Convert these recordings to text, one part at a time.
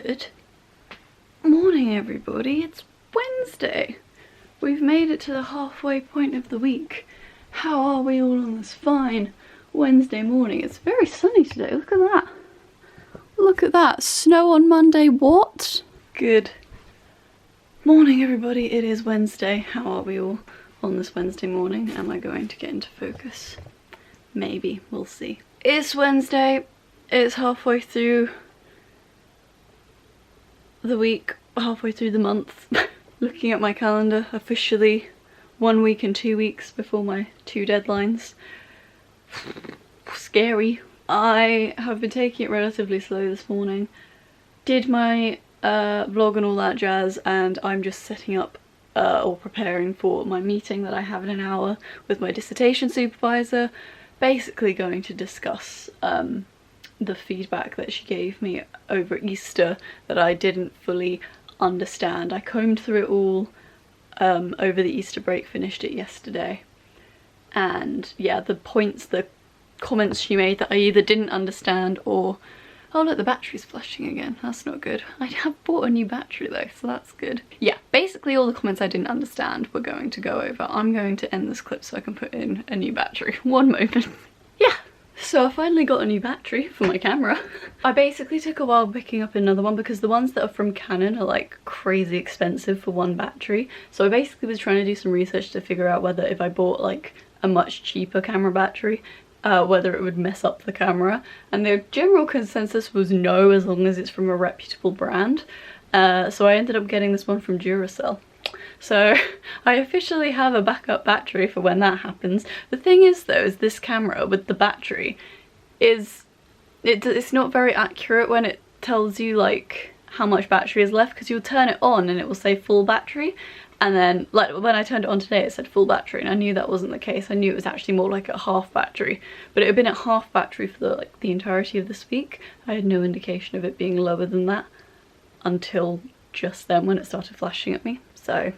Good morning, everybody. It's Wednesday. We've made it to the halfway point of the week. How are we all on this fine Wednesday morning? It's very sunny today. Look at that. Look at that. Snow on Monday. What? Good morning, everybody. It is Wednesday. How are we all on this Wednesday morning? Am I going to get into focus? Maybe. We'll see. It's Wednesday. It's halfway through the week, halfway through the month. Looking at my calendar, officially 1 week and 2 weeks before my 2 deadlines. Scary. I have been taking it relatively slow this morning. Did my vlog and all that jazz, and I'm just setting up or preparing for my meeting that I have in an hour with my dissertation supervisor. Basically going to discuss the feedback that she gave me over Easter that I didn't fully understand. I combed through it all over the Easter break, finished it yesterday, and yeah, the comments she made that I either didn't understand or... Oh look, the battery's flashing again. That's not good. I have bought a new battery though, so that's good. Yeah, basically all the comments I didn't understand we're going to go over. I'm going to end this clip so I can put in a new battery. One moment. Yeah, so I finally got a new battery for my camera. I basically took a while picking up another one because the ones that are from Canon are like crazy expensive for one battery. So I basically was trying to do some research to figure out whether if I bought like a much cheaper camera battery, whether it would mess up the camera, and the general consensus was no, as long as it's from a reputable brand. So I ended up getting this one from Duracell. So I officially have a backup battery for when that happens. The thing is though, is this camera with the battery it's not very accurate when it tells you like how much battery is left, because you'll turn it on and it will say full battery, and then like when I turned it on today it said full battery, and I knew that wasn't the case. I knew it was actually more like a half battery, but it had been at half battery for the entirety of this week. I had no indication of it being lower than that until just then when it started flashing at me. So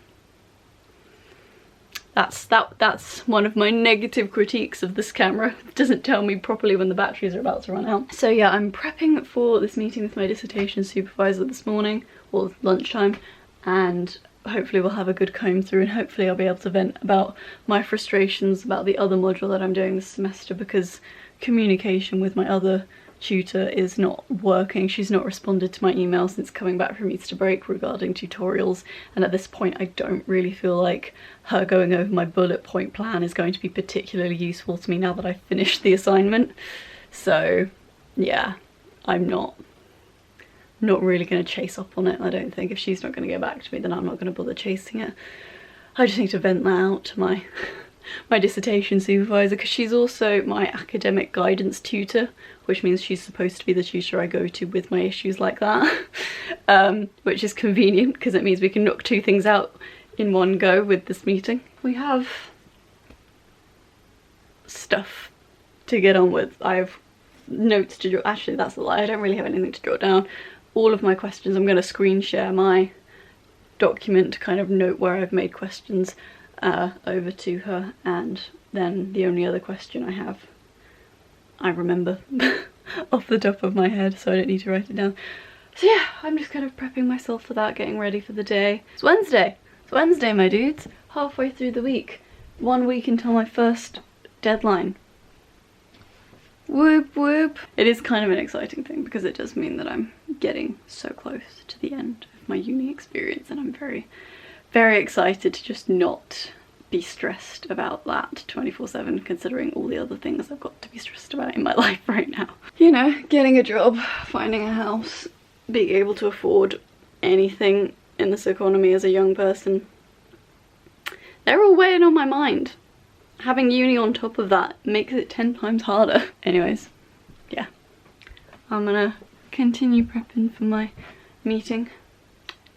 that's one of my negative critiques of this camera. It doesn't tell me properly when the batteries are about to run out. So yeah, I'm prepping for this meeting with my dissertation supervisor this morning, or lunchtime, and hopefully we'll have a good comb through, and hopefully I'll be able to vent about my frustrations about the other module that I'm doing this semester, because communication with my other tutor is not working. She's not responded to my email since coming back from Easter break regarding tutorials, and at this point I don't really feel like her going over my bullet point plan is going to be particularly useful to me now that I've finished the assignment. So yeah, I'm not really going to chase up on it. I don't think if she's not going to get back to me, then I'm not going to bother chasing it. I just need to vent that out to my dissertation supervisor, because she's also my academic guidance tutor, which means she's supposed to be the tutor I go to with my issues like that. Which is convenient because it means we can knock 2 things out in one go with this meeting. We have stuff to get on with. I have notes to draw. Actually, that's a lie. I don't really have anything to jot down. All of my questions, I'm going to screen share my document to kind of note where I've made questions over to her, and then the only other question I have I remember off the top of my head, so I don't need to write it down. So yeah, I'm just kind of prepping myself for that, getting ready for the day. It's Wednesday! It's Wednesday, my dudes! Halfway through the week. 1 week until my first deadline. Whoop whoop! It is kind of an exciting thing because it does mean that I'm getting so close to the end of my uni experience, and I'm very, very excited to just not be stressed about that 24/7, considering all the other things I've got to be stressed about in my life right now. You know, getting a job, finding a house, being able to afford anything in this economy as a young person. They're all weighing on my mind. Having uni on top of that makes it 10 times harder. Anyways, yeah. I'm gonna continue prepping for my meeting.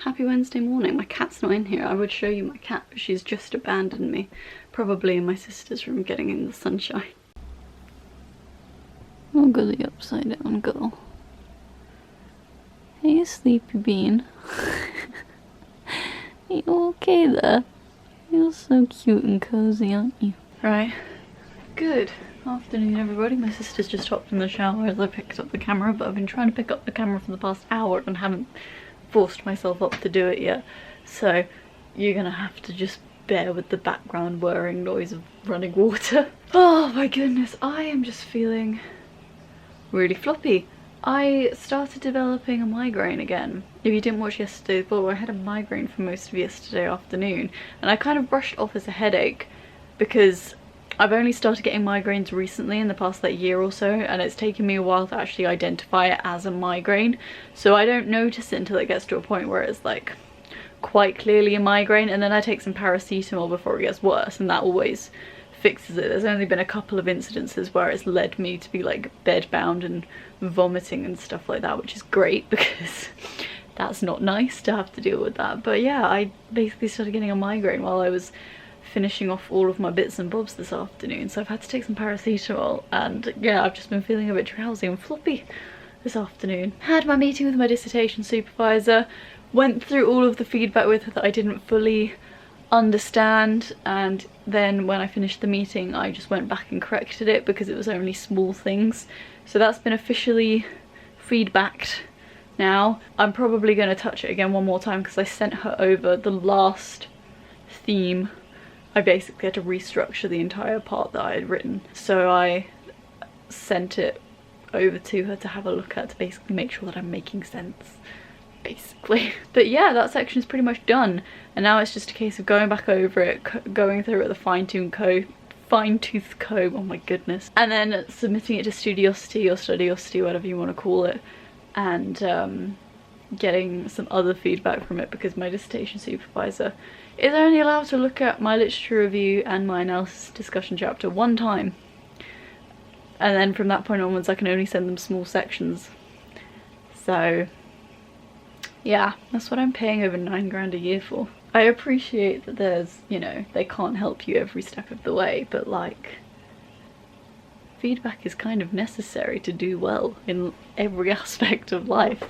Happy Wednesday morning. My cat's not in here. I would show you my cat, but she's just abandoned me. Probably in my sister's room getting in the sunshine. I'll go the upside down girl. Hey, sleepy bean. Are you okay there? You're so cute and cozy, aren't you? Right. Good Afternoon everybody, my sister's just hopped in the shower as I picked up the camera, but I've been trying to pick up the camera for the past hour and haven't forced myself up to do it yet, so you're gonna have to just bear with the background whirring noise of running water. Oh my goodness, I am just feeling really floppy. I started developing a migraine again. If you didn't watch yesterday's vlog, I had a migraine for most of yesterday afternoon, and I kind of brushed it off as a headache because I've only started getting migraines recently in the past like year or so, and it's taken me a while to actually identify it as a migraine, so I don't notice it until it gets to a point where it's like quite clearly a migraine, and then I take some paracetamol before it gets worse, and that always fixes it. There's only been a couple of incidences where it's led me to be like bedbound and vomiting and stuff like that, which is great because that's not nice to have to deal with that. But yeah, I basically started getting a migraine while I was finishing off all of my bits and bobs this afternoon, so I've had to take some paracetamol, and yeah, I've just been feeling a bit drowsy and floppy this afternoon. Had my meeting with my dissertation supervisor, went through all of the feedback with her that I didn't fully understand, and then when I finished the meeting I just went back and corrected it because it was only small things. So that's been officially feedbacked now. I'm probably going to touch it again one more time because I sent her over the last theme. I basically had to restructure the entire part that I had written, so I sent it over to her to have a look at to basically make sure that I'm making sense, basically. But yeah, that section is pretty much done, and now it's just a case of going back over it, going through it with a fine-tooth comb, oh my goodness, and then submitting it to Studiosity or Studiosity, whatever you want to call it, and getting some other feedback from it because my dissertation supervisor is only allowed to look at my literature review and my analysis discussion chapter one time, and then from that point onwards I can only send them small sections. So yeah, that's what I'm paying over 9 grand a year for. I appreciate that there's, you know, they can't help you every step of the way, but like, feedback is kind of necessary to do well in every aspect of life,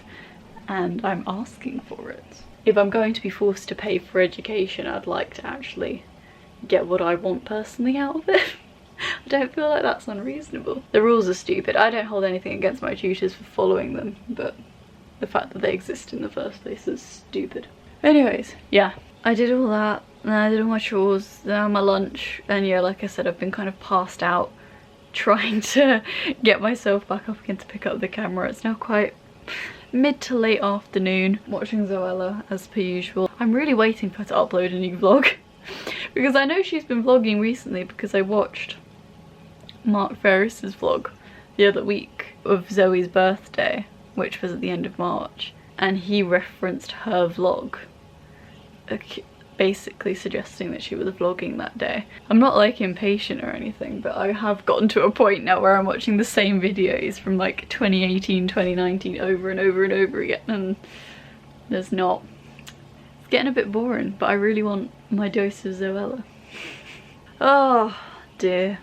and I'm asking for it. If I'm going to be forced to pay for education, I'd like to actually get what I want personally out of it. I don't feel like that's unreasonable. The rules are stupid. I don't hold anything against my tutors for following them, but the fact that they exist in the first place is stupid. Anyways, yeah, I did all that, and I did all my chores, then my lunch, and yeah, like I said, I've been kind of passed out trying to get myself back up again to pick up the camera. It's now quite mid to late afternoon, watching Zoella as per usual. I'm really waiting for her to upload a new vlog because I know she's been vlogging recently because I watched Mark Ferris's vlog the other week of Zoe's birthday, which was at the end of March, and he referenced her vlog, basically suggesting that she was vlogging that day. I'm not like impatient or anything, but I have gotten to a point now where I'm watching the same videos from like 2018, 2019 over and over and over again, and it's getting a bit boring, but I really want my dose of Zoella. Oh dear,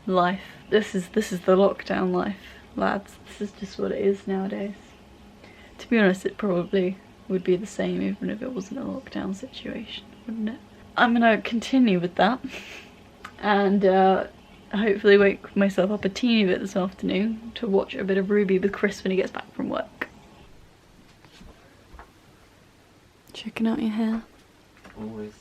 life. This is the lockdown life, lads. This is just what it is nowadays. To be honest, it probably would be the same even if it wasn't a lockdown situation, wouldn't it? I'm gonna continue with that and hopefully wake myself up a teeny bit this afternoon to watch a bit of Ruby with Chris when he gets back from work. Checking out your hair? Always.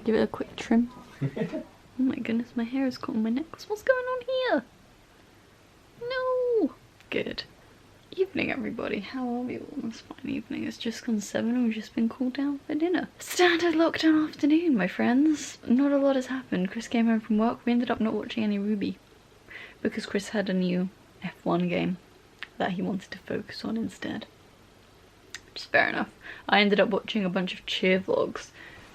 Give it a quick trim. Oh my goodness, my hair is caught on my necklace. What's going on here? No! Good. Evening everybody, how are we all? It's fine evening, it's just gone 7 and we've just been called down for dinner. Standard lockdown afternoon, my friends. Not a lot has happened. Chris came home from work. We ended up not watching any Ruby because Chris had a new F1 game that he wanted to focus on instead. Which is fair enough. I ended up watching a bunch of cheer vlogs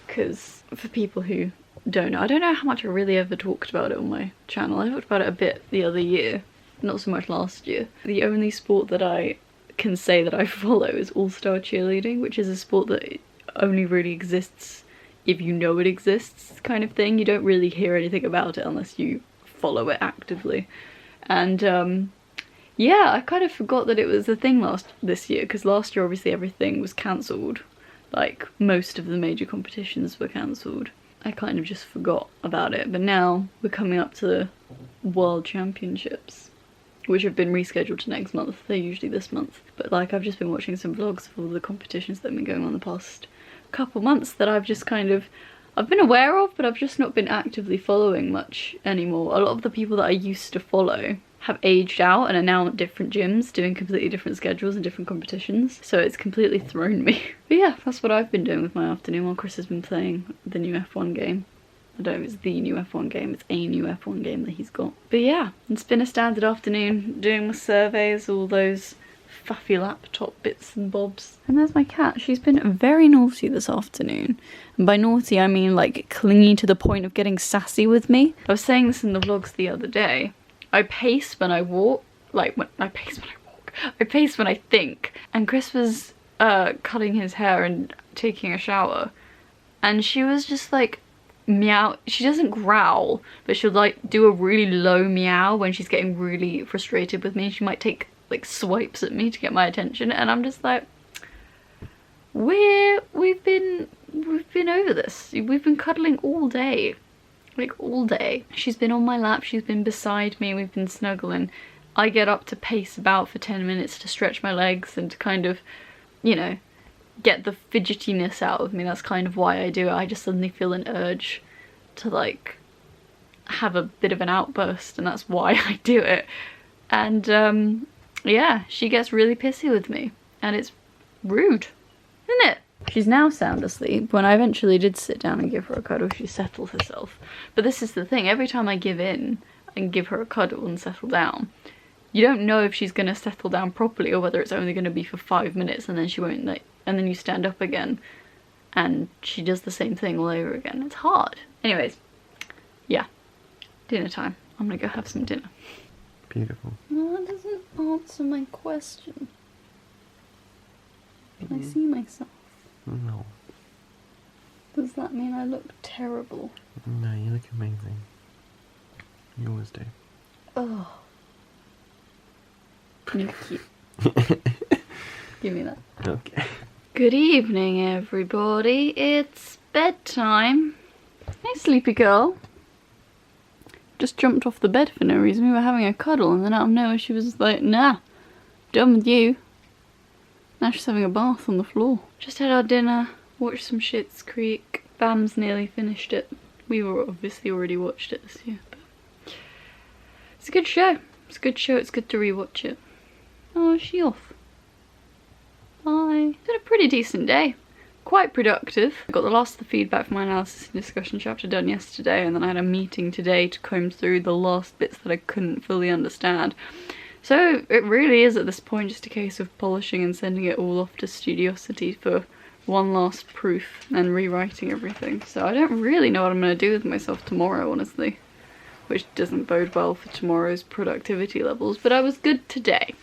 because for people who don't know, I don't know how much I really ever talked about it on my channel. I talked about it a bit the other year. Not so much last year. The only sport that I can say that I follow is all-star cheerleading, which is a sport that only really exists if you know it exists, kind of thing. You don't really hear anything about it unless you follow it actively. And yeah, I kind of forgot that it was a thing this year, because last year obviously everything was cancelled. Like most of the major competitions were cancelled. I kind of just forgot about it. But now we're coming up to the World Championships, which have been rescheduled to next month. They're usually this month. But like, I've just been watching some vlogs of all the competitions that have been going on the past couple months that I've just kind of, I've been aware of, but I've just not been actively following much anymore. A lot of the people that I used to follow have aged out and are now at different gyms doing completely different schedules and different competitions, so it's completely thrown me. But yeah, that's what I've been doing with my afternoon while Chris has been playing the new F1 game. I don't know if it's the new F1 game, it's a new F1 game that he's got. But yeah, it's been a standard afternoon doing my surveys, all those faffy laptop bits and bobs. And there's my cat. She's been very naughty this afternoon. And by naughty I mean like clingy to the point of getting sassy with me. I was saying this in the vlogs the other day. I pace when I walk, I pace when I think. And Chris was cutting his hair and taking a shower, and she was just like meow. She doesn't growl, but she'll like do a really low meow when she's getting really frustrated with me. She might take like swipes at me to get my attention, and I'm just like, we've been over this. We've been cuddling all day. Like all day. She's been on my lap, she's been beside me, we've been snuggling. I get up to pace about for 10 minutes to stretch my legs and to kind of, you know, get the fidgetiness out of me. That's kind of why I do it. I just suddenly feel an urge to like have a bit of an outburst, and that's why I do it. And yeah, she gets really pissy with me, and it's rude, isn't it? She's now sound asleep. When I eventually did sit down and give her a cuddle, she settled herself. But this is the thing, every time I give in and give her a cuddle and settle down, you don't know if she's going to settle down properly or whether it's only going to be for 5 minutes and then she won't, like, and then you stand up again and she does the same thing all over again. It's hard. Anyways, yeah, dinner time. I'm gonna go have some dinner. Beautiful. No, that doesn't answer my question. Can I see myself? No. Does that mean I look terrible? No, you look amazing. You always do. Oh. You're cute. Give me that. Okay. Good evening, everybody. It's bedtime. Hey, sleepy girl. Just jumped off the bed for no reason. We were having a cuddle and then out of nowhere she was like, nah, done with you. Now she's having a bath on the floor. Just had our dinner, watched some Schitt's Creek. Bam's nearly finished it. We were obviously already watched it this year, but it's a good show. It's a good show. It's good to rewatch it. Oh, is she off? Bye. It's been a pretty decent day. Quite productive. I got the last of the feedback from my analysis and discussion chapter done yesterday, and then I had a meeting today to comb through the last bits that I couldn't fully understand. So it really is at this point just a case of polishing and sending it all off to Studiosity for one last proof and rewriting everything. So I don't really know what I'm going to do with myself tomorrow, honestly. Which doesn't bode well for tomorrow's productivity levels, but I was good today.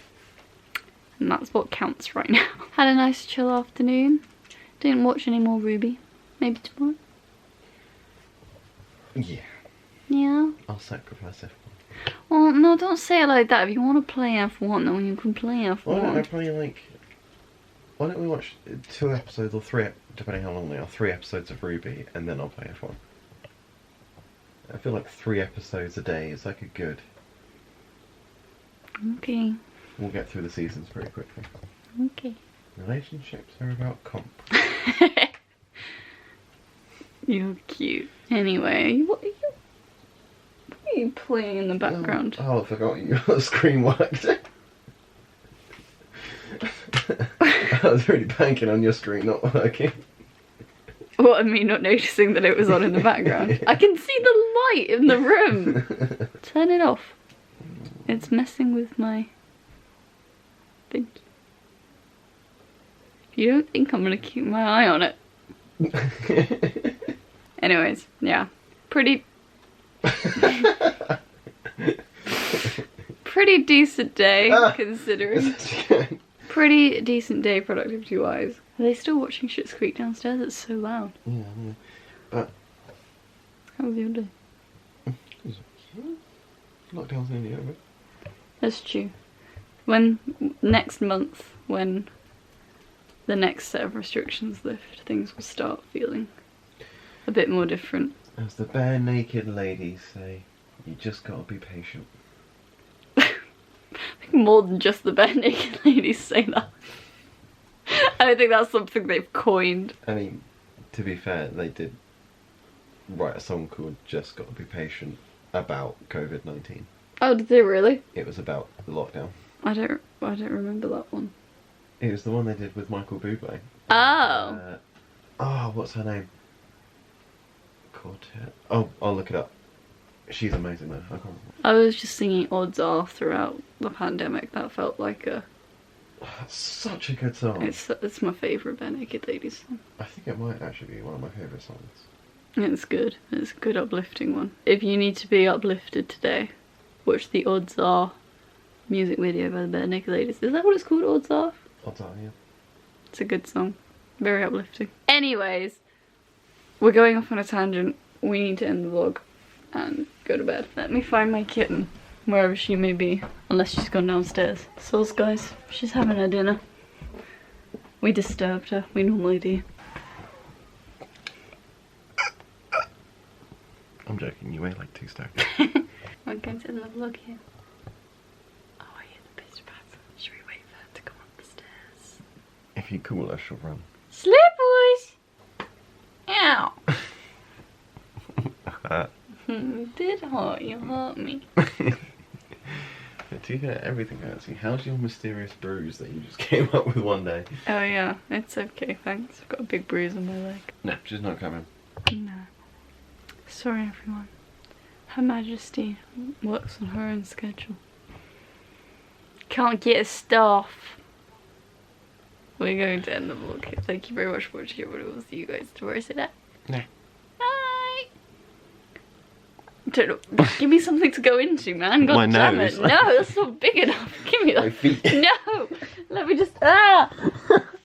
And that's what counts right now. Had a nice chill afternoon. Didn't watch any more Ruby. Maybe tomorrow? Yeah. Yeah? I'll sacrifice F1. Well, no, don't say it like that. If you want to play F1, then you can play F1. Why don't I play, like... Why don't we watch 2 episodes or 3, depending how long they are, 3 episodes of Ruby, and then I'll play F1. I feel like 3 episodes a day is like a good... Okay. We'll get through the seasons very quickly. Okay. Relationships are about comp. You're cute. Anyway, what are you playing in the background? Oh, I forgot your screen worked. I was really banking on your screen not working. What, and me not noticing that it was on in the background? I can see the light in the room. Turn it off. It's messing with my thing. If you don't think I'm gonna keep my eye on it. Anyways, yeah. Pretty decent day, considering. Pretty decent day productivity wise. Are they still watching Schitt's Creek downstairs? It's so loud. Yeah, I know. But how was your day? Lockdown's nearly over. That's true. When next month, when the next set of restrictions lift, things will start feeling a bit more different. As the bare naked ladies say, you just gotta be patient. More than just the bare naked ladies say that. I don't think that's something they've coined. I mean, to be fair, they did write a song called Just Gotta Be Patient about COVID-19. Oh, did they really? It was about the lockdown. I don't remember that one. It was the one they did with Michael Bublé. Oh. What's her name? Quartet. Oh, I'll look it up. She's amazing though. I can't remember. I was just singing Odds Are throughout the pandemic. That felt like a... That's such a good song. It's my favourite Bare Naked Ladies song. I think it might actually be one of my favourite songs. It's good. It's a good uplifting one. If you need to be uplifted today, watch the Odds Are music video by the Bare Naked Ladies. Is that what it's called? Odds Are? Odds Are, yeah. It's a good song. Very uplifting. Anyways, we're going off on a tangent. We need to end the vlog and go to bed. Let me find my kitten, wherever she may be, unless she's gone downstairs. So, guys, she's having her dinner. We disturbed her. We normally do. I'm joking, you weigh like 2 stone. We're going to end the vlog here. Oh, I hear the pitch patter. Should we wait for her to come up the stairs? If you call her, she'll run. Slip, boys! Ow! You did hurt. You hurt me. But to be fair, everything hurts you. How's your mysterious bruise that you just came up with one day? Oh yeah, it's okay, thanks. I've got a big bruise on my leg. No, she's not coming. No. Sorry everyone. Her Majesty works on her own schedule. Can't get a staff. We're going to end the vlog here. Thank you very much for watching, everybody. We'll see you guys tomorrow. See that? No. Bye! Don't know. Give me something to go into, man. God My damn nose. it. No, that's not big enough. Give me that. My feet. No! Let me just... Ah!